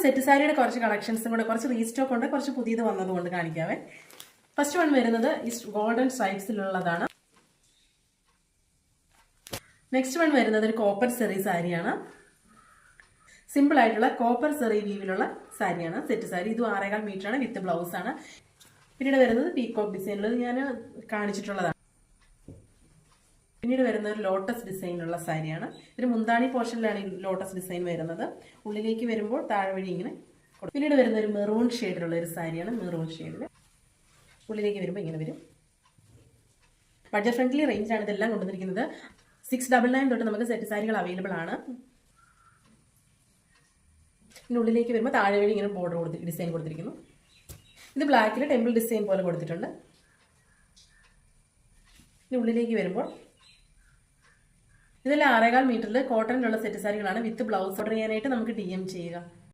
Set സാരിയുടെ കുറച്ച് കളക്ഷൻസും കൂടെ, കുറച്ച് റീസ്റ്റോക്ക് ഉണ്ട്, കുറച്ച് പുതിയത് വന്നതുകൊണ്ട് കാണിക്കാവേ. ഫസ്റ്റ് വൺ വരുന്നത് ഈ ഗോൾഡൻ സ്ട്രൈപ്സിലുള്ളതാണ്. നെക്സ്റ്റ് വൺ വരുന്നത് ഒരു കോപ്പർ സെറി സാരിയാണ്. സിമ്പിൾ ആയിട്ടുള്ള കോപ്പർ സെറി വീവിലുള്ള സാരിയാണ്, സെറ്റ് സാരി. ഇതും 6.25 മീറ്ററാണ്, വിത്ത് ബ്ലൗസ് ആണ്. പിന്നീട് വരുന്നത് പീകോക്ക് ഡിസൈനുള്ളത് ഞാൻ കാണിച്ചിട്ടുള്ളതാണ്. പിന്നീട് വരുന്ന ഒരു ലോട്ടസ് ഡിസൈനുള്ള സാരിയാണ്. ഒരു മുന്താണി പോർഷനിലാണ് ഈ ലോട്ടസ് ഡിസൈൻ വരുന്നത്. ഉള്ളിലേക്ക് വരുമ്പോൾ താഴെ വഴി ഇങ്ങനെ. പിന്നീട് വരുന്ന ഒരു മെറൂൺ ഷെയ്ഡിലുള്ള ഒരു സാരിയാണ്. മെറൂൺ ഷെയ്ഡിൽ ഉള്ളിലേക്ക് വരുമ്പോൾ ഇങ്ങനെ വരും. ബഡ്ജറ്റ് ഫ്രണ്ട്ലി റേഞ്ചാണ് ഇതെല്ലാം കൊണ്ടുവന്നിരിക്കുന്നത്. 699 തൊട്ട് നമുക്ക് സെറ്റ് സാരികൾ അവൈലബിൾ ആണ്. പിന്നെ ഉള്ളിലേക്ക് വരുമ്പോൾ താഴെ വഴി ഇങ്ങനെ ബോർഡർ ഡിസൈൻ കൊടുത്തിരിക്കുന്നു. ഇത് ബ്ലാക്കിൽ ടെമ്പിൾ ഡിസൈൻ പോലെ കൊടുത്തിട്ടുണ്ട്. ഇനി ഉള്ളിലേക്ക് വരുമ്പോൾ ഇതെല്ലാം 6.25 മീറ്ററിൽ കോട്ടണിലുള്ള സെറ്റ് സാരികളാണ്. വിത്ത് ബ്ലൗസ് ഓർഡർ ചെയ്യാനായിട്ട് നമുക്ക് DM ചെയ്യുക.